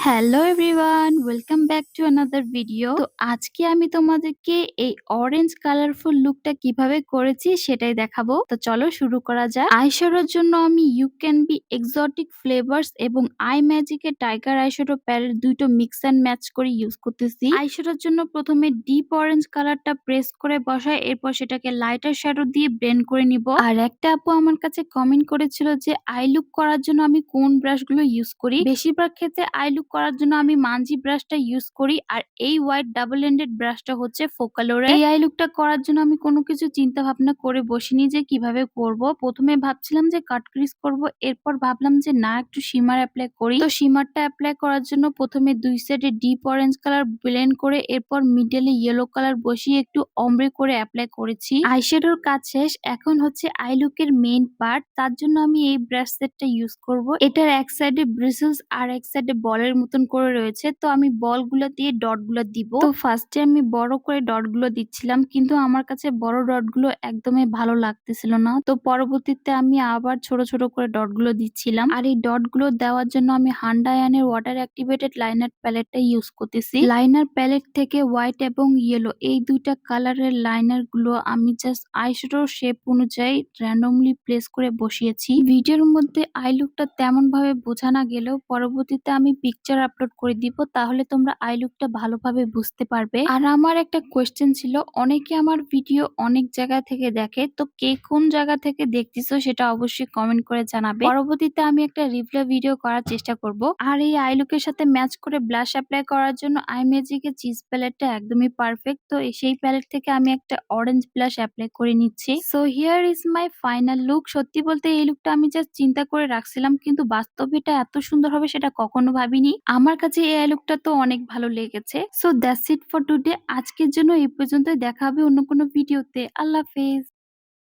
Hello everyone, welcome back to another video. তো আজকে আমি তোমাদেরকে এই অরেঞ্জ কালারফুল লুকটা কিভাবে করেছি সেটাই দেখাবো। তো চলো শুরু করা যাক। আইশ্যাডোর জন্য আমি you can be exotic flavours এবং আই ম্যাজিকের টাইগার আইশ্যাডো প্যালেট দুটো মিক্স অ্যান্ড ম্যাচ করে ইউজ করতেছি। আইশ্যাডোর জন্য প্রথমে ডিপ অরেঞ্জ কালারটা প্রেস করে বসায়, এরপর সেটাকে লাইটার শ্যাডো দিয়ে ব্লেন্ড করে নিব। আর একটা আপু আমার কাছে কমেন্ট করেছিল যে আই লুক করার জন্য আমি কোন ব্রাশগুলো ইউজ করি। বেশিরভাগ ক্ষেত্রে আই লুক করার জন্য আমি মানজি ব্রাশটা ইউজ করি, আর এই হোয়াইট ডাবল এন্ডেড ব্রাশটা হচ্ছে ফোকালোরের। এই আই লুকটা করার জন্য আমি কোনো কিছু চিন্তা ভাবনা করে বসিনি যে কিভাবে করব। প্রথমে ভাবছিলাম যে কাট ক্রিজ করব, এরপর ভাবলাম যে না, একটু শিমার অ্যাপ্লাই করি। তো শিমারটা অ্যাপ্লাই করার জন্য প্রথমে দুই সাইডে ডিপ অরেঞ্জ কালার ব্লেন্ড করে এরপর মিডলে ইয়েলো কালার বসিয়ে একটু অমব্রে করে অ্যাপ্লাই করেছি। আইশ্যাডোর কাজ শেষ, এখন হচ্ছে আই লুকের মেইন পার্ট। তার জন্য আমি এই ব্রাশ সেটটা ইউজ করব। এটার এক সাইডে ব্রিসেলস আর এক সাইডে বলের মতন করে রয়েছে, তো আমি বলগুলো দিয়ে ডটগুলো দিব। তো ফার্স্টে আমি বড় করে ডটগুলো দিচ্ছিলাম, কিন্তু আমার কাছে বড় ডটগুলো একদমই ভালো লাগতেছিল না। তো পরবর্তীতে আমি আবার ছোট ছোট করে ডটগুলো দিচ্ছিলাম। আর এই ডটগুলো দেওয়ার জন্য আমি হান্ডায়ানের ওয়াটার অ্যাক্টিভেটেড লাইনার প্যালেটটা ইউজ করতেছি। লাইনার প্যালেট থেকে হোয়াইট এবং ইয়েলো এই দুইটা কালারের লাইনার গুলো আমি জাস্ট আইশ্যাডোর শেপ অনুযায়ী র্যান্ডমলি প্লেস করে বসিয়েছি। ভিডিওর মধ্যে আই লুকটা তেমন ভাবে বোঝা না গেলেও পরবর্তীতে আমি পিকচার আপলোড করে দিব, তাহলে তোমরা আই লুকটা ভালোভাবে বুঝতে পারবে। আর আমার একটা কোয়েশ্চেন ছিল, অনেকে আমার ভিডিও অনেক জায়গা থেকে দেখে, তো কে কোন জায়গা থেকে দেখতেছো সেটা অবশ্যই কমেন্ট করে জানাবে। পরবর্তীতে আমি একটা রিপ্লাই ভিডিও করার চেষ্টা করব। আর এই আই লুকের সাথে ম্যাচ করে ব্লাশ অ্যাপ্লাই করার জন্য আই ম্যাজিকের চিজ প্যালেটটা একদমই পারফেক্ট। তো সেই প্যালেট থেকে আমি একটা অরেঞ্জ ব্লাশ অ্যাপ্লাই করে নিচ্ছি। So here is my final look. সত্যি বলতে এই লুকটা আমি জাস্ট চিন্তা করে রাখছিলাম, কিন্তু বাস্তবে এটা এত সুন্দর হবে সেটা কখনো ভাবিনি। আমার কাছে এই লুকটা তো অনেক ভালো লেগেছে। So that's it for today. আজকের জন্য এই পর্যন্ত, দেখা হবে অন্য কোনো ভিডিওতে। আল্লাহ হাফেজ।